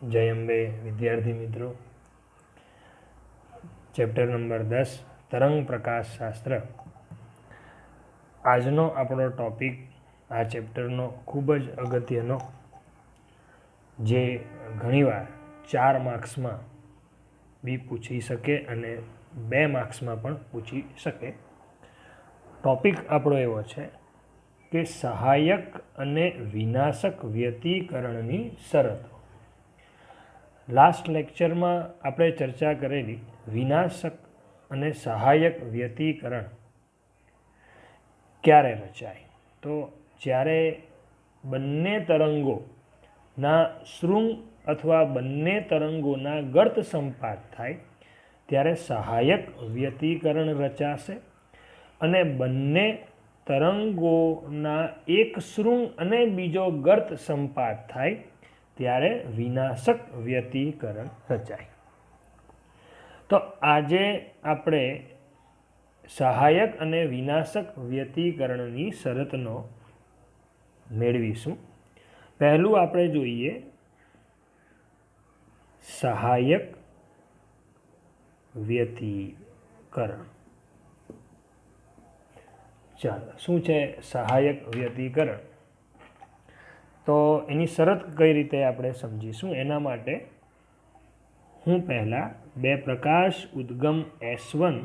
जय अंबे विद्यार्थी मित्रों, चैप्टर नंबर 10 तरंग प्रकाश शास्त्र। आजनो आपणो टॉपिक आ चैप्टरनो खूब ज अगत्यनो, जे घणीवार 4 मार्क्स में बी पूछी सके अने 2 मार्क्स में पण पूछी सके। टॉपिक आपणो एवो छे के सहायक अने विनाशक व्यतिकरणनी शरतो। लास्ट लेक्चर में आपणे चर्चा करेली विनाशक अने सहायक व्यतिकरण क्यारे रचाय, तो ज्यारे बंने तरंगोना श्रृंग अथवा बंने तरंगोना गर्त संपात थाय त्यारे सहायक व्यतिकरण रचाशे अने बंने तरंगोना एक श्रृंग अने बीजो गर्त संपात थाय त्यारे विनाशक व्यतिकरण रचाय। तो आजे आपणे सहायक अने विनाशक व्यतिकरणनी शरतनो मेळवीशुं। पहेलुं आपणे जोईए सहायक व्यतिकरण। चालो, शुं छे सहायक व्यतिकरण? तो एनी शरत कई रीते आपणे समजीशुं। एना माटे हूँ पहला 2 प्रकाश उद्गम S1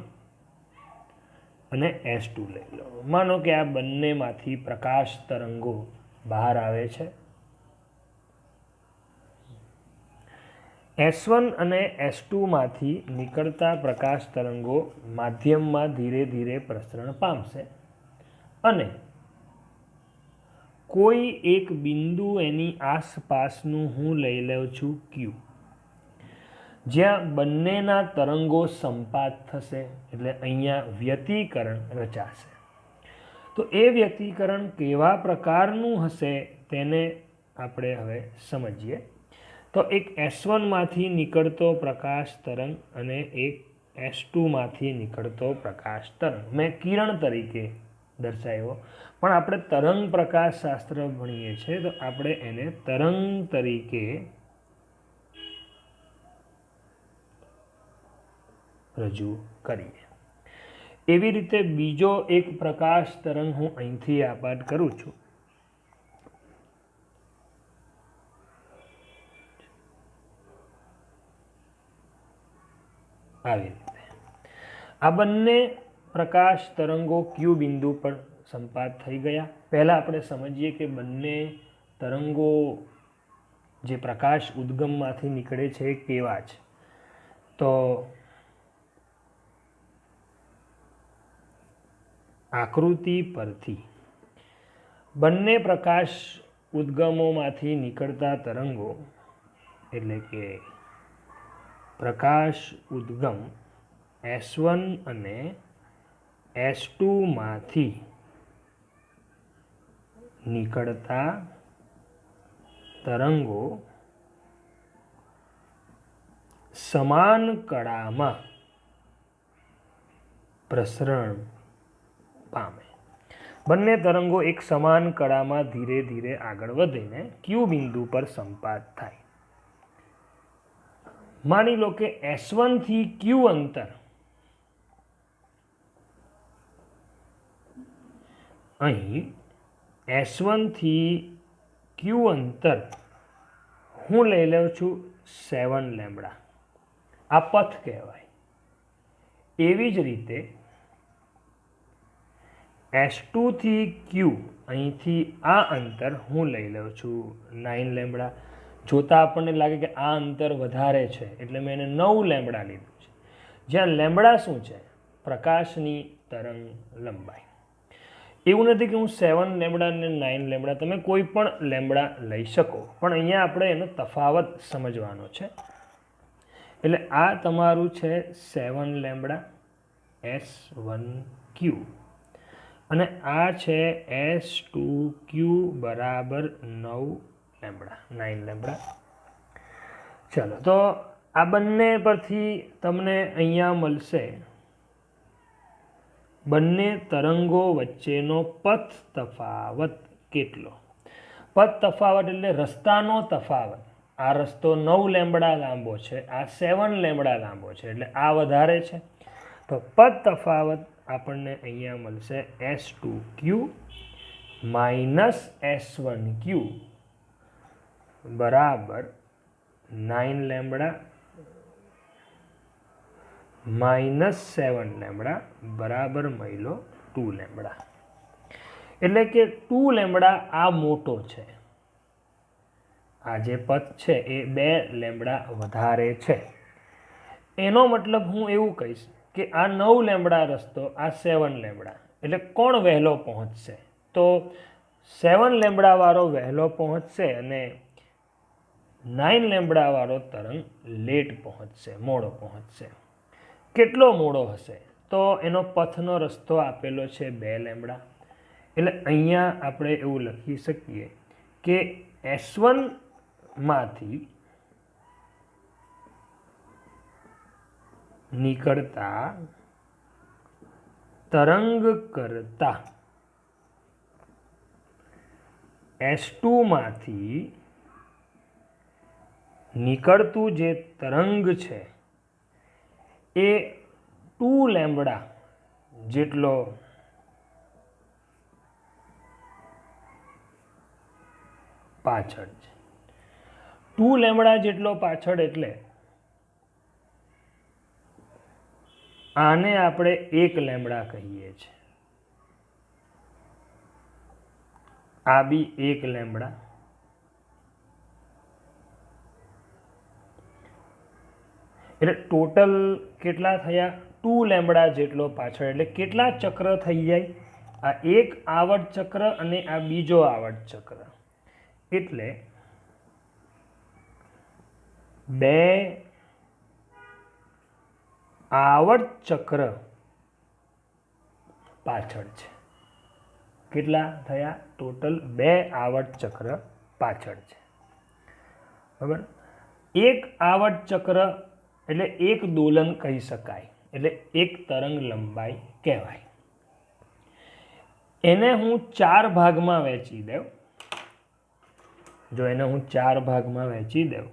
अने S2 लई लऊं। मानो कि आ बंनेमांथी प्रकाश तरंगो बहार आवे छे। S1 अने S2 मांथी निकळता प्रकाश तरंगो माध्यममां धीरे धीरे प्रसरण पामशे अने कोई एक बिंदु एनी आसपासनुं हूँ लई लઉં છું Q, ज्यां बंनेना तरंगो संपात थशे एटले अहींया व्यतिकरण रचाशे। तो ए व्यतिकरण केवा प्रकारनुं हशे तेने आपणे हवे समजीए। तो एक S1 मांथी निकळतो प्रकाश तरंग अने एक S2 मांथी निकळतो प्रकाश तरंग मैं किरण तरीके दर्शाव्यो, पण આપણે तरंग प्रकाश शास्त्र भणीए छीए तो આપણે એને तरंग तरीके रजू करीए। एवी रीते बीजो एक प्रकाश तरंग हूँ અહીંથી આપાત કરું છું। આવી રીતે આ બંને प्रकाश तरंगो Q बिंदु पर संपात थई गया। पहला आपणे समझीए कि बंने तरंगो जे प्रकाश उद्गम मांथी निकळे छे केवा छे। तो आकृति परथी बंने प्रकाश उद्गमोमांथी निकळता तरंगो एटले के प्रकाश उद्गम S1 अने S2 मांथी निकळता तरंगो समान कड़ामां प्रसरण पामे। बंने तरंगो एक समान कड़ामां धीरे धीरे आगळ वधीने Q बिंदु पर संपात थाय। मानी लो कि S1 थी Q अंतर અહીં S1 थी Q अंतर हूँ लई लઉં છું 7 લેમ્બડા। आ पथ कहेवाय। एवी ज रीते S2 थी Q અહીંથી आ अंतर हूँ लई लઉં છું 9 લેમ્બડા। જોતા આપણને લાગે કે આ અંતર વધારે છે એટલે મેં એને 9 લેમ્બડા લીધું છે, જ્યાં લેમ્બડા શું છે? પ્રકાશની તરંગ લંબાઈ। એવું નથી કે હું 7 લેમ્બડા અને 9 લેમ્બડા, તમે કોઈ પણ લેમ્બડા લઈ શકો, પણ અહીંયા આપણે એનો તફાવત સમજવાનો છે। એટલે આ તમારું છે 7 લેમ્બડા S1Q અને આ છે S2Q બરાબર 9 લેમ્બડા 9 લેમ્બડા। ચાલો, તો આ બંને પરથી તમને અહીંયા મળશે बंने तरंगो वच्चेनो पथ तफावत केटलो। पथ तफावत एटले रस्तानो तफावत। આ રસ્તો 9 લેમ્બડા લાંબો છે, આ 7 લેમ્બડા લાંબો છે, એટલે આ વધારે છે. તો પદ તફાવત આપણને અહીંયા મળશે S2Q માઇનસ S1Q બરાબર 9 લેમ્બડા માઇનસ 7 લેમ્બડા બરાબર મળ્યો 2 લેમ્બડા. એટલે કે 2 લેમ્બડા આ મોટો છે, આ જે પદ છે એ 2 લેમ્બડા વધારે છે. એનો મતલબ હું એવું કહીશ કે આ 9 લેમ્બડા રસ્તો, આ 7 લેમ્બડા, એટલે કોણ વહેલો પહોંચશે? તો 7 લેમ્બડા વાળો વહેલો પહોંચશે અને 9 લેમ્બડા વાળો તરંગ લેટ પહોંચશે, મોડો પહોંચશે. કેટલો મોડો હશે? તો એનો પથનો રસ્તો આપેલો છે 2 લેમ્બડા. એટલે અહીંયા આપણે એવું લખી શકીએ કે S1 માંથી નીકળતા તરંગ કરતા S2 માંથી નીકળતું જે તરંગ છે એ 2 લેમ્બડા જેટલો પાછળ છે. 2 લેમ્બડા જેટલો પાછળ એટલે આને આપણે 1 લેમ્બડા કહીએ છીએ. આ બી 1 લેમ્બડા. એટલે ટોટલ કેટલા થયા? 2 લેમ્બડા જેટલો પાછળ. એટલે કેટલા ચક્ર થઈ જાય? આ એક આવર્ત ચક્ર અને આ બીજો આવર્ત ચક્ર, એટલે 2 આવર્ત ચક્ર પાછળ છે. કેટલા થયા? ટોટલ 2 આવર્ત ચક્ર પાછળ છે. બરાબર. એક આવર્ત ચક્ર એટલે એક દોલન કહી શકાય, એટલે એક તરંગ લંબાઈ કહેવાય. એને હું 4 ભાગમાં વહેંચી દઉં. જો એને હું 4 ભાગમાં વહેંચી દઉં,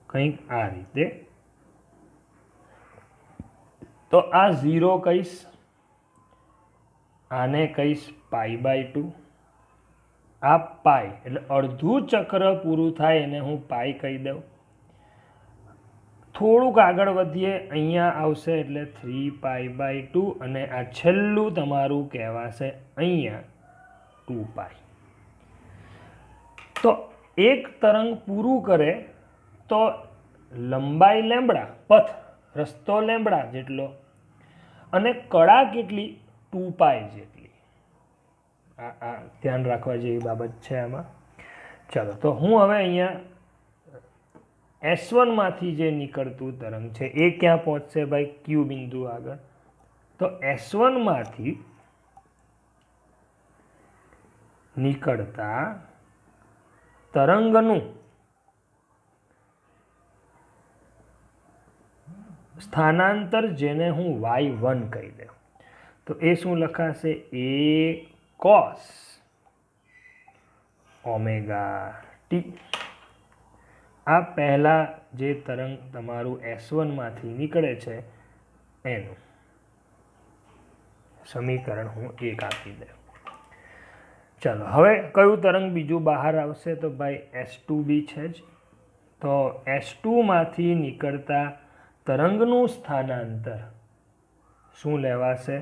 કંઈક આ રીતે, તો આ 0 કહીશ, આને કહીશ π/2, આ પાઈ એટલે અડધું ચક્ર પૂરું થાય એને હું પાઈ કહી દઉં. થોડુંક આગળ વધીએ, અહીંયા આવશે એટલે 3π/2 અને આ છેલ્લું તમારું કહેવાશે અહીંયા 2π. તો એક તરંગ પૂરું કરે તો લંબાઈ લેમ્બડા, પથ રસ્તો લેમ્બડા જેટલો અને કળા કેટલી? 2π જેટલી. આ ધ્યાન રાખવા જેવી બાબત છે આમાં. ચાલો, તો હું હવે અહીંયા S1 માંથી જે નીકળતું તરંગ છે એ ક્યાં પહોંચશે ભાઈ? Q બિંદુ આગળ. તો S1 માંથી નીકળતા તરંગનું સ્થાનાંતર, જેને હું Y1 કહી દઉં, તો એ શું લખાશે? A cos ωt. આ પહેલા જે તરંગ તમારું S1 માંથી નીકળે છે એનું સમીકરણ હું 1 આપી દઉં. ચાલો, હવે કયું તરંગ બીજું બહાર આવશે? તો ભાઈ S2 બી છે જ. તો S2 માંથી નીકળતા તરંગનું સ્થાનાંતર શું લેવાશે?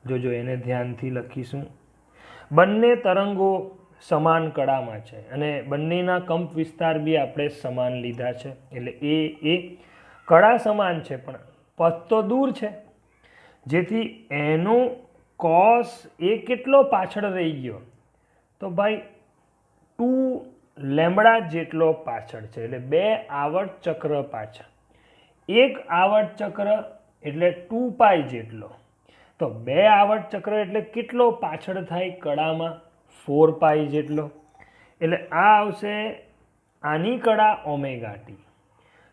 જોજો, એને ધ્યાનથી લખીશું. બંને તરંગો સમાન કળામાં છે અને બંનેના કંપ વિસ્તાર બી આપણે સમાન લીધા છે. એટલે એ કળા સમાન છે પણ પથ તો દૂર છે, જેથી એનું કોસ એ કેટલો પાછળ રહી ગયો? તો ભાઈ 2 લેમ્બડા જેટલો પાછળ છે. એટલે 2 આવર્ત ચક્ર પાછળ. એક આવર્ત ચક્ર એટલે 2π જેટલો. તો 2 આવર્ત ચક્ર એટલે કેટલો પાછળ થાય કળામાં? 4π જેટલો. એટલે આ આવશે આની કળા ωt.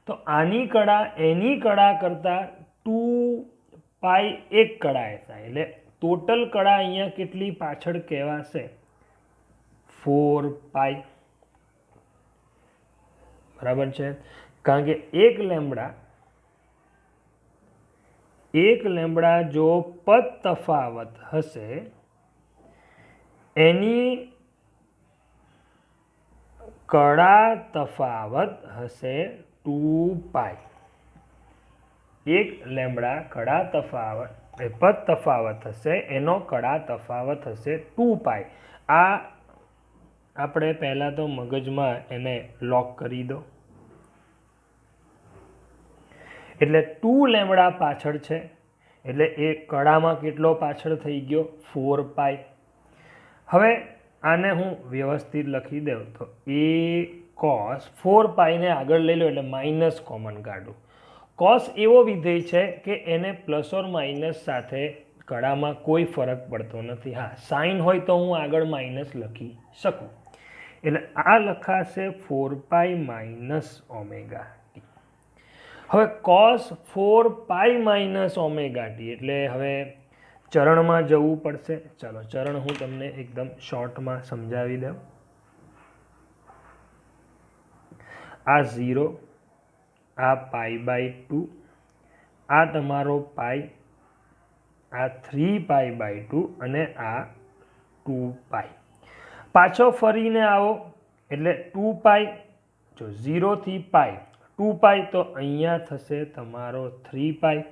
તો આની કળા એની કળા કરતાં 2π એક કળાએ થાય, એટલે ટોટલ કળા અહીંયા કેટલી પાછળ કહેવાશે? 4 પાઈ, બરાબર છે. કારણ કે એક લેમ્બડા જો પદ તફાવત હશે એની કળા તફાવત હશે 2 પાઈ. એક લેમ્બડા કળા તફાવત પદ તફાવત હશે એનો કળા તફાવત હશે 2 પાઈ. આ આપણે પહેલાં તો મગજમાં એને લોક કરી દો. એટલે 2 લેમ્બડા પાછળ છે એટલે એ કળામાં કેટલો પાછળ થઈ ગયો? 4 પાઈ. હવે આને હું વ્યવસ્થિત લખી દઉં તો એ કોસ 4 પાઈને આગળ લઈ લો એટલે માઇનસ કોમન કાઢું. કોસ એવો વિધેય છે કે એને પ્લસ ઓર માઇનસ સાથે કળામાં કોઈ ફરક પડતો નથી. હા, સાઇન હોય તો હું આગળ માઇનસ લખી શકું. એટલે આ લખાશે 4 પાઈ માઇનસ ઓમેગા ટી. હવે cos 4 pi minus omega T એટલે હવે ચરણમાં જવું પડશે. ચાલો ચરણ હું તમને એકદમ શોર્ટમાં સમજાવી દઉં. આ 0, આ પાઈ બાય 2, આ તમારો પાઈ, આ 3 પાઈ બાય 2 અને આ 2 પાઈ. પાછો ફરીને આવો એટલે 2 પાઈ. જો 0 થી પાઈ 2 પાઈ તો અહીંયા થશે તમારો 3 પાઈ.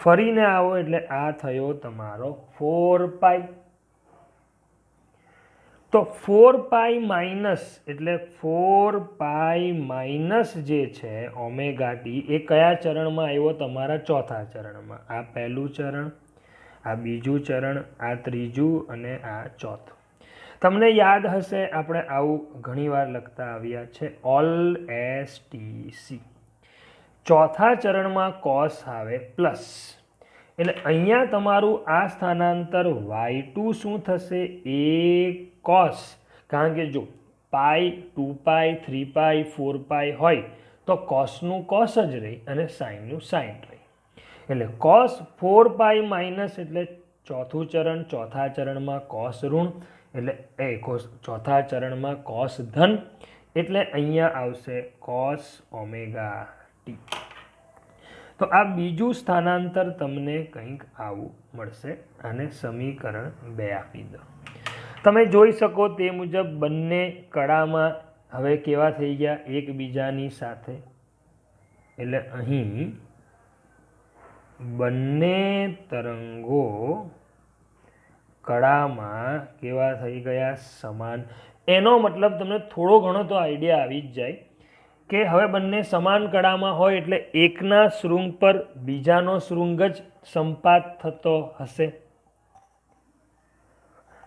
ફરીને આવો એટલે આ થયો તમારો 4 પાઈ. તો 4 પાઈ માઇનસ એટલે 4 પાઈ માઇનસ જે છે ઓમેગા ટી એ કયા ચરણમાં આવ્યો? તમારા ચોથા ચરણમાં. આ પહેલું ચરણ, આ બીજું ચરણ, આ ત્રીજું અને આ ચોથું. તમને યાદ હશે આપણે આવું ઘણીવાર લખતા આવ્યા છે ઓલ STC. ચોથા ચરણમાં કોસ આવે પ્લસ એટલે અહીંયા તમારું આ સ્થાનાંતર y2 શું થશે? એ કોસ. કારણ કે જો પાઈ 2 પાઈ 3 પાઈ 4 પાઈ હોય તો કોસનું કોસ જ રહી અને સાઇનનું સાઇન રહી. એટલે કોસ 4 પાઈ માઇનસ એટલે ચોથું ચરણ, ચોથા ચરણમાં કોસ ઋણ એટલે ચોથા ચરણમાં કોસ ધન એટલે અહીંયા આવશે કોસ ઓમેગા ટી. તો આ બીજું સ્થાનાંતર તમને કંઈક આવું મળશે. આને સમીકરણ 2 આપી દો. તમે જોઈ શકો તે મુજબ બંને કળામાં હવે કેવા થઈ ગયા? એકબીજાની સાથે. એટલે અહીં બંને તરંગો કળામાં કેવા થઈ ગયા? સમાન. એનો મતલબ તમને થોડો ઘણો તો આઈડિયા આવી જ જાય કે હવે બંને સમાન કળામાં હોય એટલે એકના શૃંગ પર બીજાનો શૃંગ જ સંપાત થતો હશે.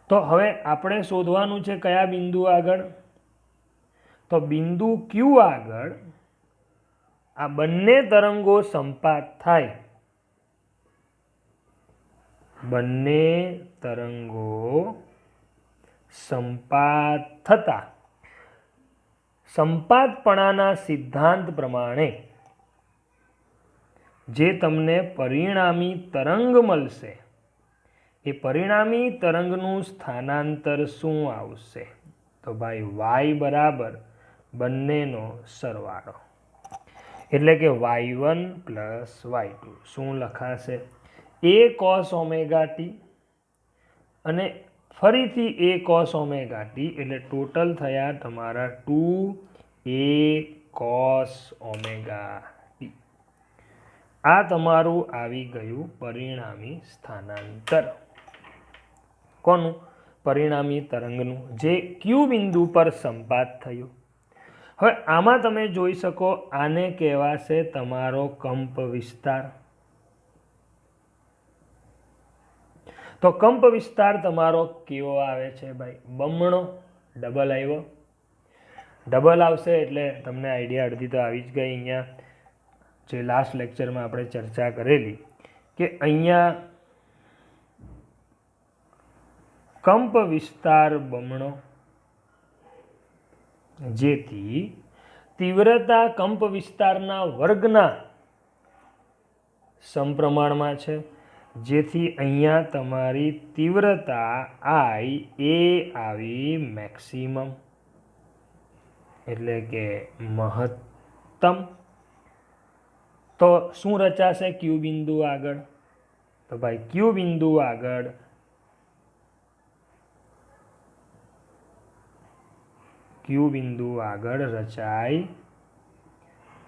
તો હવે આપણે શોધવાનું છે કયા બિંદુ આગળ? તો બિંદુ Q આગળ આ બંને તરંગો સંપાત થાય. બંને તરંગો સંપાત થતા સંપાતપણાના સિદ્ધાંત પ્રમાણે જે તમને પરિણામી તરંગ મળશે એ પરિણામી તરંગનું સ્થાનાંતર શું આવશે? તો ભાઈ y બરાબર બંનેનો સરવાળો એટલે કે y1 પ્લસ y2 શું લખાશે? a cos ઓમેગા ટી અને ફરીથી a cos ઓમેગા ટી એટલે ટોટલ થયા તમારા 2a cos ઓમેગા ટી. આ તમારું આવી ગયું પરિણામી સ્થાનાંતર. કોનું? પરિણામી તરંગનું, જે Q બિંદુ પર સંપાત થયું. હવે આમાં તમે જોઈ શકો આને કહેવાશે તમારો કંપ વિસ્તાર. તો કંપ વિસ્તાર તમારો કેવો આવે છે ભાઈ? બમણો. ડબલ આવ્યો. ડબલ આવશે એટલે તમને આઈડિયા અડધી તો આવી જ ગઈ. અહીંયા જે લાસ્ટ લેક્ચરમાં આપણે ચર્ચા કરેલી કે અહીંયા કંપ વિસ્તાર બમણો, જેથી તીવ્રતા કંપ વિસ્તારના વર્ગના સમપ્રમાણમાં છે. જેથી અહીંયા તમારી તીવ્રતા I એ આવી મેક્સિમમ એટલે કે મહત્તમ. તો શું રચાશે ક્યુ બિંદુ આગળ? તો ભાઈ ક્યુ બિંદુ આગળ રચાય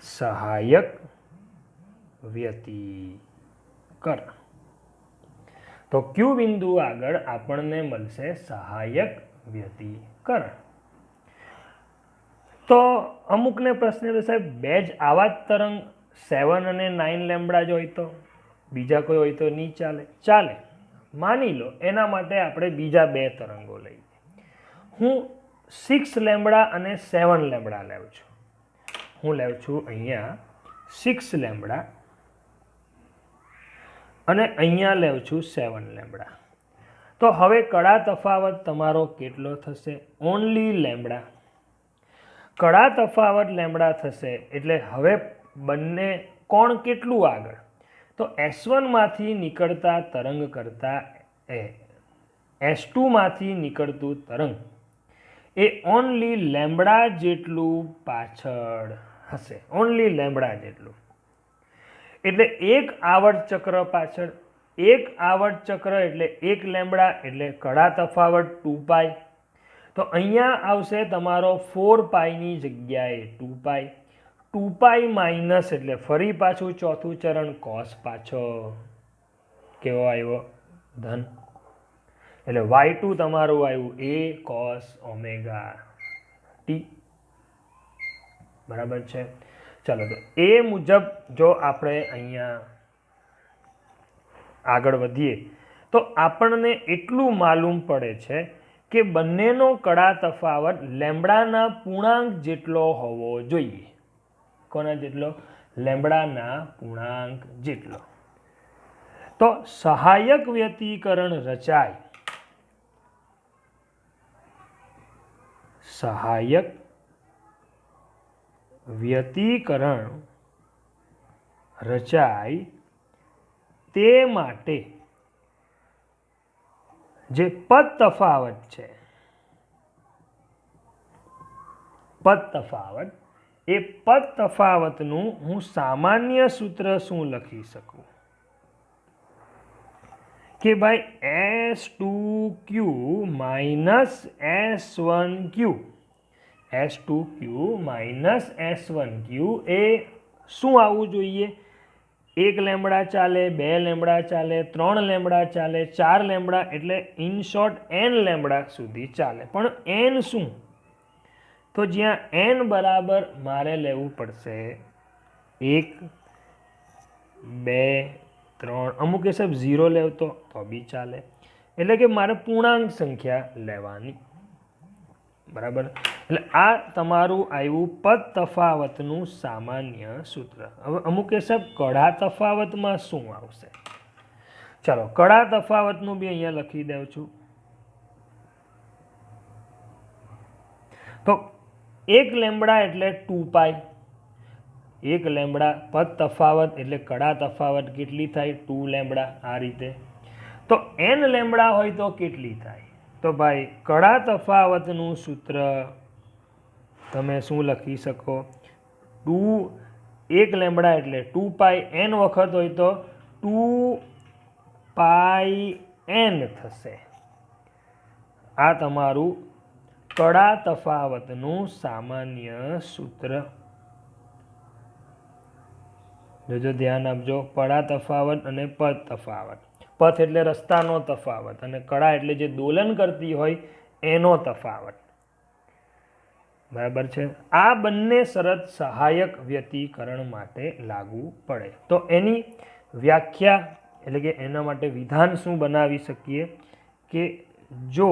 સહાયક વ્યતિકરણ. તો ક્યુ બિંદુ આગળ આપણને મળશે સહાયક વ્યતિકરણ. તો અમુકને પ્રશ્ન છે સાહેબ બે જ આવા જ તરંગ 7 અને 9 લેમ્બડા જ હોય તો બીજા કોઈ હોય તો નહીં ચાલે? ચાલે, માની લો. એના માટે આપણે બીજા બે તરંગો લઈએ. હું 6 લેમ્બડા અને 7 લેમ્બડા લઉં છું. હું લઉં છું અહીંયા 6 લેમ્બડા અને અહીંયા લઉં છું 7 લેમ્બડા. તો હવે કડા તફાવત તમારો કેટલો થશે? Only lambda. કડા તફાવત લેમ્બડા થશે એટલે હવે બંને કોણ કેટલું આગળ? તો S1 માંથી નીકળતા તરંગ કરતાં S2 માંથી નીકળતું તરંગ એ ઓનલી લેમ્બડા જેટલું પાછળ હશે. ઓનલી લેમ્બડા જેટલું એટલે એક આવર્ત ચક્ર પાછળ. એક આવર્ત ચક્ર એટલે 1 લેમ્બડા એટલે કડા તફાવત 2π. તો અહીંયા આવશે તમારો 4π ની જગ્યાએ 2π. 2π માઇનસ એટલે ફરી પાછું ચોથું ચરણ કોસ પાછો કેવો આવ્યો? ધન. એટલે y2 તમારું આવ્યું a cos ઓમેગા t. બરાબર છે. ચાલો, તો એ મુજબ જો આપણે અહીંયા આગળ વધીએ તો આપણને એટલું માલુમ પડે છે કે બંનેનો કડા તફાવત લેમ્બડાના પૂર્ણાંક જેટલો હોવો જોઈએ. કોના જેટલો? લેમ્બડાના પૂર્ણાંક જેટલો. તો સહાયક વ્યતિકરણ રચાય. સહાયક વ્યતિકરણ રચાય તે માટે જે પદ તફાવત છે, પદ તફાવત, એ પદ તફાવતનું હું સામાન્ય સૂત્ર શું લખી શકું કે ભાઈ S2Q minus S1Q. S2Q minus S1Q એ શું આવવું જોઈએ? 1 લેમ્બડા ચાલે, 2 લેમ્બડા ચાલે, 3 લેમ્બડા ચાલે, 4 લેમ્બડા એટલે ઇન શોર્ટ n લેમ્બડા સુધી ચાલે. પણ n શું? તો જ્યાં n બરાબર મારે લેવું પડશે 1, 2, 3. અમુક એ સાહેબ 0 લેવતો તો બી ચાલે. એટલે કે મારે પૂર્ણાંક સંખ્યા લેવાની. બરાબર. એટલે આ તમારું આવ્યું પદ તફાવતનું સામાન્ય સૂત્ર. હવે અમુક એ સાહેબ કડા તફાવતમાં શું આવશે? ચાલો, કડા તફાવતનું બી અહીંયા લખી દઉં છું. તો 1 લેમ્બડા એટલે 2π. 1 લેમ્બડા પદ તફાવત એટલે કડા તફાવત કેટલી થાય? 2 લેમ્બડા. આ રીતે. તો n લેમ્બડા હોય તો કેટલી થાય? તો ભાઈ કડા તફાવતનું સૂત્ર તમે શું લખી શકો? 1 લેમ્બડા એટલે 2π. n વખત હોય તો 2πn થશે. આ તમારું કડા તફાવતનું સામાન્ય સૂત્ર. જો ધ્યાન આપજો, કડા તફાવત અને પદ તફાવત. પથ એટલે રસ્તાનો તફાવત અને કડા એટલે જે દોલન કરતી હોય એનો તફાવત. બરાબર છે. આ બંને શરત સહાયક વ્યતિકરણ માટે લાગુ પડે. તો એની વ્યાખ્યા એટલે કે એના માટે વિધાન શું બનાવી શકીએ કે જો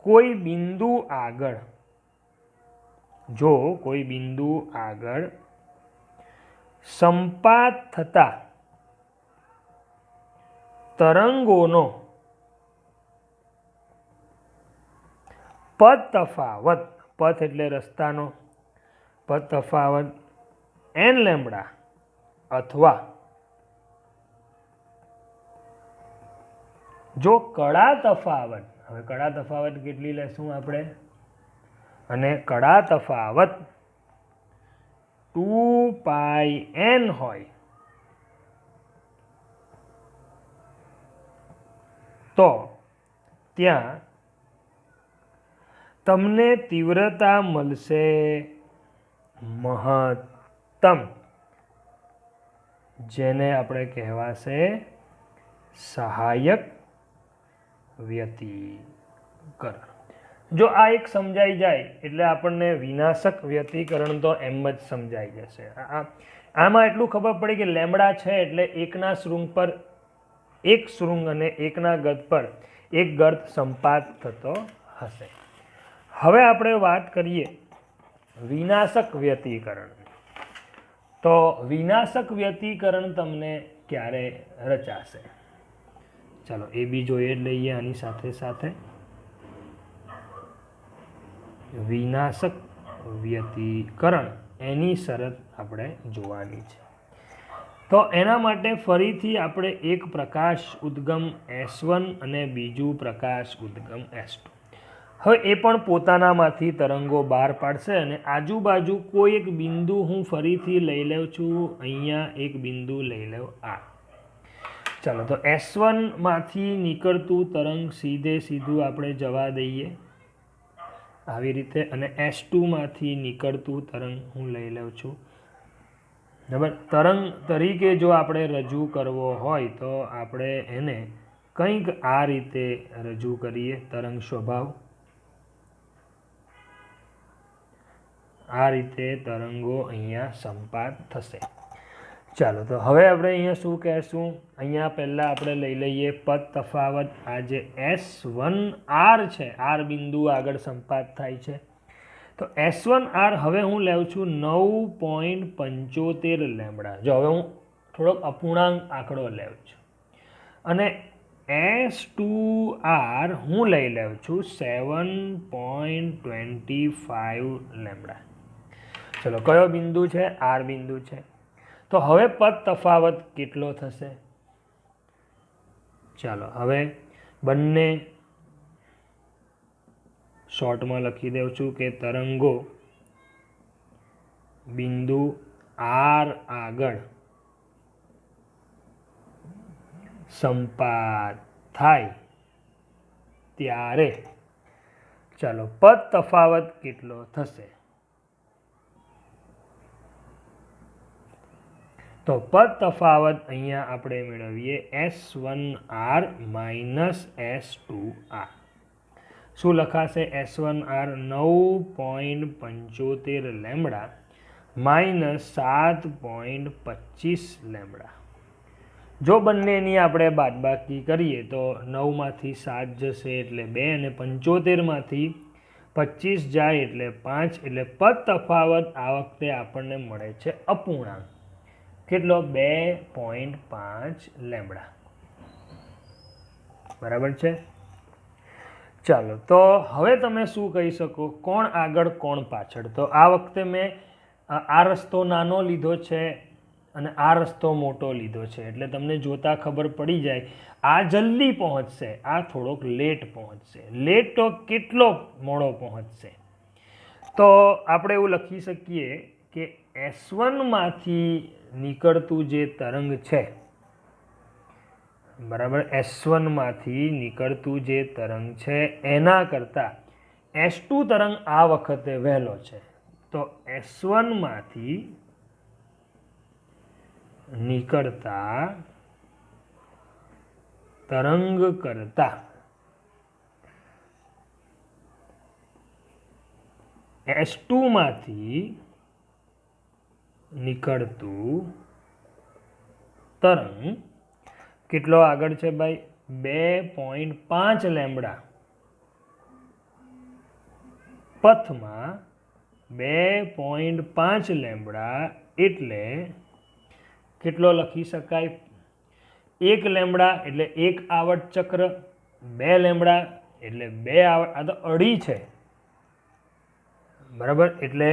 કોઈ બિંદુ આગળ સંપાત થતા તરંગોનો પદ તફાવત, પથ એટલે રસ્તાનો પદ તફાવત n લેમ્બડા અથવા જો કડા તફાવત, હવે કડા તફાવત કેટલી લેશું આપણે, અને કડા તફાવત 2πn હોય તો ત્યાં તમને તીવ્રતા મળશે મહત્તમ, જેને આપણે કહેવાશે સહાયક વ્યતિકરણ. જો આ એક સમજાઈ જાય એટલે આપણને વિનાશક વ્યતિકરણ તો એમ જ સમજાઈ જશે. આમાં એટલું ખબર પડી કે લેમડા છે એટલે એકના શૃંગ પર એક શૃંગ અને એકના ગર્ત પર એક ગર્ત સંપાત થતો હશે. હવે આપણે વાત કરીએ વિનાશક વ્યતિકરણ. તો વિનાશક વ્યતિકરણ તમને ક્યારે રચાશે? ચાલો એ બી જોઈએ લઈએ આની સાથે સાથે. વિનાશક વ્યતિકરણ એની શરત આપણે જોવાની છે. તો એના માટે ફરીથી આપણે એક પ્રકાશ ઉદ્ગમ S1 અને બીજું પ્રકાશ ઉદ્ગમ S2. હવે એ પણ પોતાનામાંથી તરંગો બહાર પાડશે અને આજુબાજુ કોઈ એક બિંદુ હું ફરીથી લઈ લઉં છું. અહીંયા એક બિંદુ લઈ લઉં આ. ચાલો તો S1 માંથી નીકળતું તરંગ સીધું આપણે જવા દઈએ આવી રીતે, અને S2 માંથી નીકળતું તરંગ હું લઈ લઉં છું. બરાબર. તરંગ તરીકે જો આપણે રજૂ કરવો હોય તો આપણે એને કંઈક આ રીતે રજૂ કરીએ. તરંગ સ્વભાવ આ રીતે તરંગો અહીંયા સંપાત થશે. ચાલો તો હવે આપણે અહીંયા શું કહેશું? અહીંયા પહેલાં આપણે લઈ લઈએ પદ તફાવત. આ જે S1R છે, R બિંદુ આગળ સંપાત થાય છે, તો S1R હવે હું લઉં છું 9.75 લેમ્બડા. જો હવે હું થોડોક અપૂર્ણાંક આંકડો લઉં છું. અને S2R હું લઈ લઉં છું 7.25 લેમ્બડા. ચલો કયો બિંદુ છે? R બિંદુ છે. તો હવે પદ તફાવત કેટલો થશે? ચાલો હવે બંને શોર્ટમાં લખી દઉં છું કે તરંગો બિંદુ R આગળ સંપાત થાય ત્યારે ચાલો પદ તફાવત કેટલો થશે? તો પદ તફાવત અહીંયા આપણે મેળવીએ S1R માઇનસ S2R. શું લખાશે? S1R 9.75 lambda minus 7.25 lambda. જો બંનેની આપણે બાદબાકી કરીએ તો 9માંથી 7 જશે એટલે 2 અને 75માંથી 25 જાય એટલે 5, એટલે પદ તફાવત આ વખતે આપણને મળે છે અપૂર્ણાંક. કેટલો? 2.5 લેમ્બડા. બરાબર છે. ચાલો તો હવે તમે શું કહી શકો? કોણ આગળ કોણ પાછળ? તો આ વખતે મેં આ રસ્તો નાનો લીધો છે અને આ રસ્તો મોટો લીધો છે, એટલે તમને જોતા ખબર પડી જાય આ જલ્દી પહોંચશે, આ થોડોક લેટ પહોંચશે. લેટ તો કેટલો મોડો પહોંચશે? તો આપણે એવું લખી શકીએ કે S1 માંથી નીકળતું જે તરંગ છે, બરાબર, S1 માંથી નીકળતું જે તરંગ છે એના કરતાં S2 તરંગ આ વખતે વહેલો છે. તો S1 માંથી નીકળતા તરંગ કરતા S2 માંથી નીકળતું તરંગ કેટલો આગળ છે ભાઈ? 2.5 લેમ્બડા. પથમાં 2.5 લેમ્બડા એટલે કેટલો લખી શકાય? 1 લેમ્બડા એટલે 1 આવર્ત ચક્ર, 2 લેમ્બડા એટલે 2 આવર્ત, આ તો અઢી છે, બરાબર. એટલે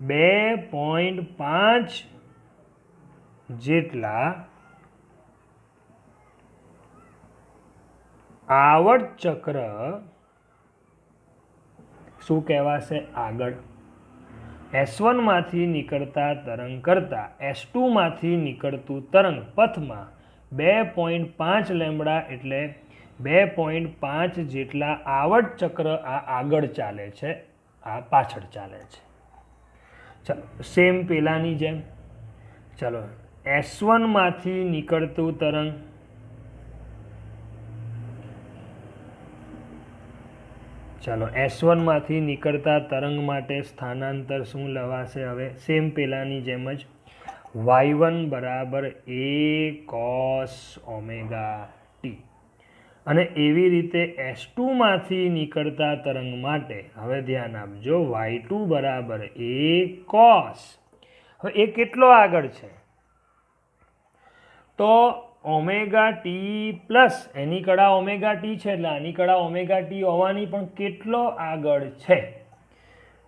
2.5 જેટલા આવર્ત ચક્ર શું કહેવાશે? આગળ. S1 માંથી નીકળતા તરંગ કરતાં S2 માંથી નીકળતું તરંગ પથમાં 2.5 લેમ્બડા એટલે 2.5 જેટલા આવર્ત ચક્ર આ આગળ ચાલે છે, આ પાછળ ચાલે છે. ચલો સેમ પેલાની જેમ. ચલો S1 માંથી નીકળતું તરંગ, ચાલો S1 માંથી નીકળતા તરંગ માટે સ્થાનાંતર શું લવાશે? હવે સેમ પેલાની જેમ જ y1 બરાબર a cos ઓમેગા ટી, અને એવી રીતે S2 માંથી નીકળતા તરંગ માટે હવે ધ્યાન આપજો, y2 બરાબર a cos. હવે એ કેટલો આગળ છે? તો ઓમેગા ટી પ્લસ એની કડા ઓમેગા ટી છે એટલે આની કડા ઓમેગા ટી હોવાની, પણ કેટલો આગળ છે?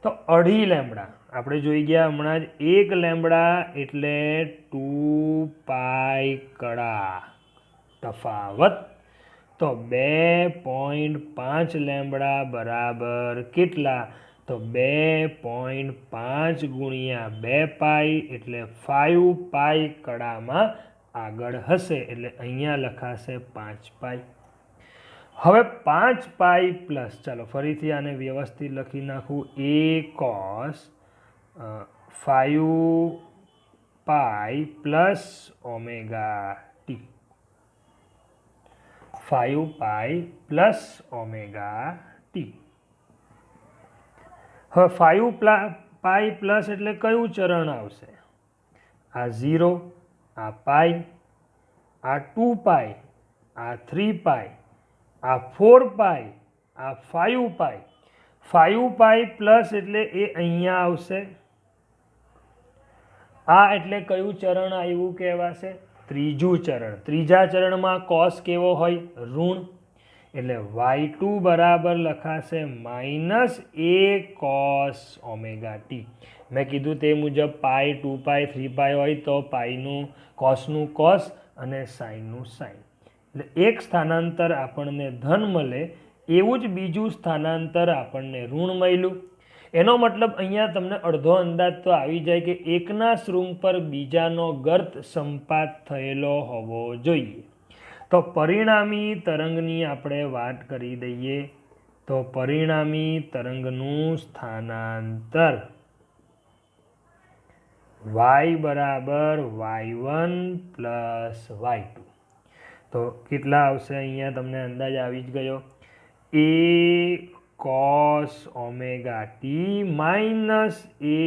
તો 2.5 લેમ્બડા. આપણે જોઈ ગયા હમણાં જ 1 લેમ્બડા એટલે 2 પાઈ કડા તફાવત. તો 2.5 લેમ્બડા બરાબર કેટલા? તો 2.5 ગુણ્યા 2 પાઈ એટલે 5 પાઈ કડામાં આગળ હશે, એટલે અહીંયા લખાશે 5 પાઈ. હવે 5 પાઈ પ્લસ, ચાલો ફરીથી આને વ્યવસ્થિત લખી નાખું, a cos 5 pi plus omega T, 5 pi plus omega T. હવે 5 પાઈ પ્લસ એટલે કયું ચરણ આવશે? આ 0, આ પાઈ, આ 2 પાઈ, આ 3 પાઈ, આ 4 પાઈ, આ 5 પાઈ. 5 પાઈ પ્લસ એટલે એ અહીંયા આવશે. આ એટલે કયું ચરણ આવ્યું કહેવાશે? ત્રીજું ચરણ. ત્રીજા ચરણમાં કોસ કેવો હોય? ઋણ. એટલે y2 બરાબર લખાશે minus a cos omega T. મેં કીધું તે મુજબ પાઈ, 2 પાઈ, 3 પાઈ હોય તો પાઈનું કોસનું કોસ અને સાઈનનું સાઈન. એટલે એક સ્થાનાંતર આપણને ધન મળે, એવું જ બીજું સ્થાનાંતર આપણને ઋણ મળ્યું. એનો મતલબ અહીંયા તમને અડધો અંદાજ તો આવી જાય કે એકના શૃંગ પર બીજાનો ગર્ત સંપાત થયેલો હોવો જોઈએ. તો પરિણામી તરંગની આપણે વાત કરી દઈએ. તો પરિણામી તરંગનું સ્થાનાંતર y બરાબર y1 પ્લસ y2. તો કેટલા આવશે? અહીંયા તમને અંદાજ આવી જ ગયો, a cos omega T minus a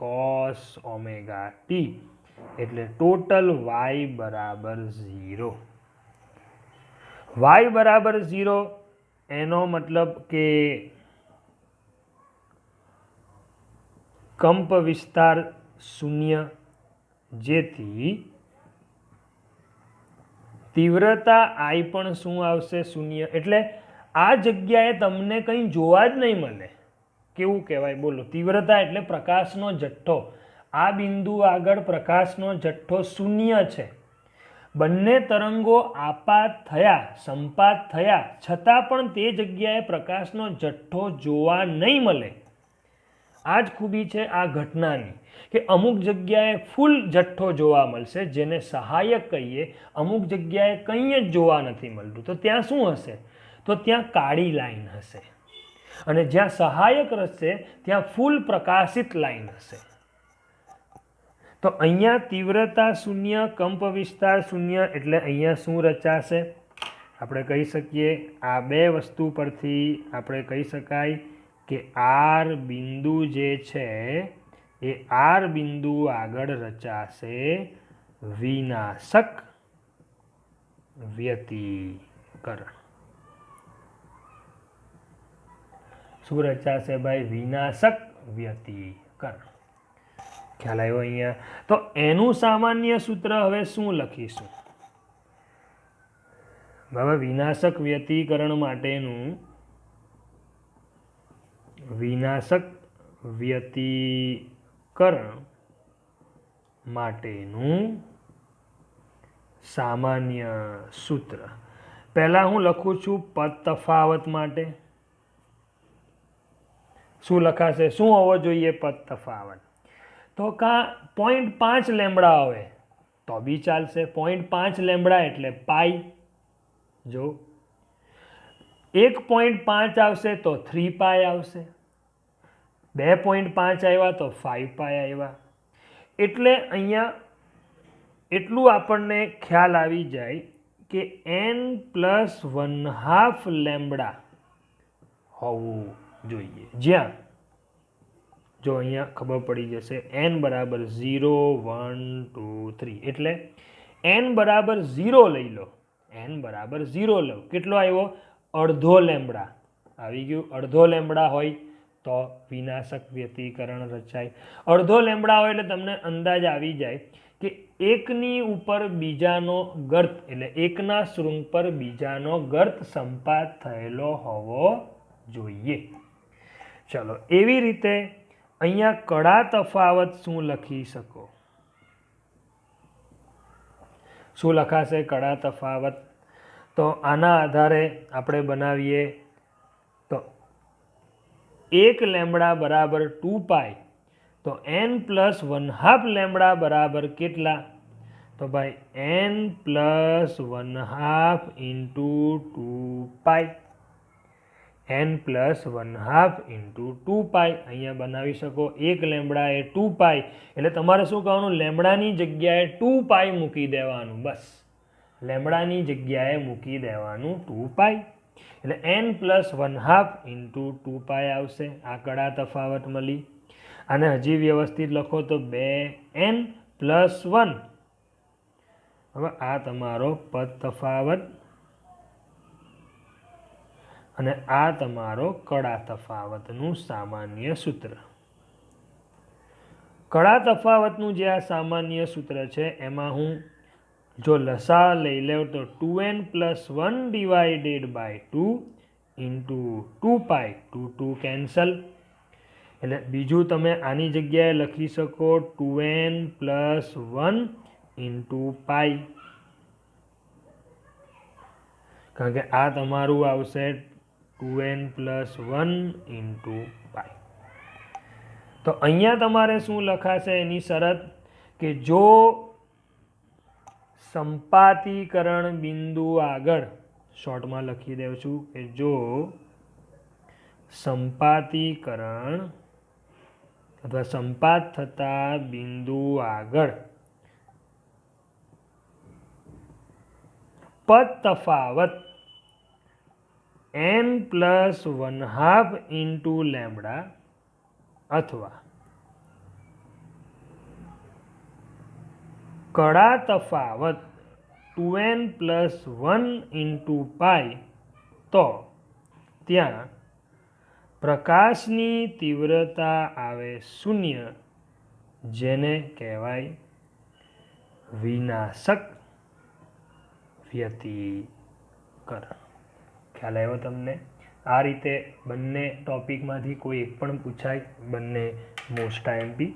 cos omega T, એટલે ટોટલ y બરાબર 0. y બરાબર 0 એનો મતલબ કે કંપ વિસ્તાર 0, જેથી તીવ્રતા I પણ શું આવશે? 0. એટલે આ જગ્યાએ તમને કંઈ જોવા જ નહીં મળે. કેવું કહેવાય? બોલો. તીવ્રતા એટલે પ્રકાશનો જથ્થો. આ બિંદુ આગળ પ્રકાશનો જથ્થો 0 છે. બંને તરંગો આપાત થયા, સંપાત થયા છતાં પણ તે જગ્યાએ પ્રકાશનો જથ્થો જોવા નહીં મળે. આ જ ખૂબી છે આ ઘટનાની, કે અમુક જગ્યાએ ફૂલ જથ્થો જોવા મળશે જેને સહાયક કહીએ, અમુક જગ્યાએ કંઈ જ જોવા નથી મળતું. તો ત્યાં શું હશે? તો ત્યાં કાળી લાઈન હશે, અને જ્યાં સહાયક હશે ત્યાં ફૂલ પ્રકાશિત લાઈન હશે. તો અહીંયા તીવ્રતા 0, કંપ વિસ્તાર 0, એટલે અહીંયા શું રચાશે? આપણે કહી શકીએ આ બે વસ્તુ પરથી આપણે કહી શકાય કે આર બિંદુ જે છે એ આર બિંદુ આગળ રચાશે વિનાશક વ્યતિકરણ. શું રચાશે ભાઈ? વિનાશક વ્યતિકરણ. ખ્યાલ આવ્યો અહીંયા? તો એનું સામાન્ય સૂત્ર હવે શું લખીશું? બાબા વિનાશક વ્યતિકરણ માટેનું સામાન્ય સૂત્ર. પહેલાં હું લખું છું પદ તફાવત માટે. શું લખાશે? શું હોવો જોઈએ પદ તફાવત? તો કાં 0.5 લેમ્બડા આવે તો બી ચાલશે. 0.5 લેમ્બડા એટલે પાઈ. જો 1.5 આવશે તો 3 પાઈ આવશે. 2.5 આવ્યા તો 5 પાઈ આવ્યા. એટલે અહીંયા એટલું આપણને ખ્યાલ આવી જાય કે n+1/2 લેમ્બડા હોવું જોઈએ. જ્યાં જો અહીંયા ખબર પડી જશે n બરાબર 0 1 2 3 એટલે n બરાબર 0 લઈ લો. n બરાબર 0 લો. કેટલો આવ્યો? અડધો લેમ્બડા આવી ગયું. અડધો લેમ્બડા હોય તો વિનાશક વ્યતિકરણ રચાય. અડધો લેમ્બડા હોય એટલે તમને અંદાજ આવી જાય કે એકની ઉપર બીજાનો ગર્ત એટલે એકના શૃંગ પર બીજાનો ગર્ત સંપાત થયેલો હોવો જોઈએ. ચલો, એવી રીતે અહીંયા કડા તફાવત શું લખી શકો? શું લખાશે કડા તફાવત? તો આના આધારે આપણે બનાવીએ તો 1 લેમ્બડા બરાબર 2 પાઈ. તો n+1/2 લેમ્બડા બરાબર કેટલા? તો ભાઈ n+1/2 into 2 પાઈ. n+1/2 into 2 પાઈ અહીંયા બનાવી શકો. 1 લેમ્બડા એ 2 પાઈ એટલે તમારે શું કરવાનું? લેમ્બડાની જગ્યાએ 2 પાઈ મૂકી દેવાનું. બસ લેમ્બડાની જગ્યાએ મૂકી દેવાનું 2 પાઈ એટલે n+1/2 into 2 પાઈ આવશે. આ કડા તફાવત મળી. આને હજી વ્યવસ્થિત લખો તો 2n+1. હવે આ તમારો પદ તફાવત અને આ તમારો કડા તફાવતનું સામાન્ય સૂત્ર. કડા તફાવતનું જે આ સામાન્ય સૂત્ર છે એમાં હું જો લસા લઈ લઉં તો 2n+1 / 2 into 2 પાઈ. 2 કેન્સલ એટલે બીજું તમે આની જગ્યાએ લખી શકો 2n+1 into પાઈ. કારણ કે આ તમારું આવશે 2n+1 into પાઈ. તો અહીંયા તમારે શું લખાશે એની શરત કે જો સંપાતીકરણ બિંદુ આગળ શોર્ટમાં લખી દઉં છું કે જો સંપાતીકરણ અથવા સંપાત થતા બિંદુ આગળ પદ તફાવત n+1/2 into લેમ્બડા અથવા કડા તફાવત 2n+1 into પાઈ તો ત્યાં પ્રકાશની તીવ્રતા આવે 0 જેને કહેવાય વિનાશક વ્યતિકરણ. ખ્યાલ આવ્યો તમને? આ રીતે બંને ટોપિકમાંથી કોઈ એક પણ પૂછાય. બંને મોસ્ટ આઈએમપી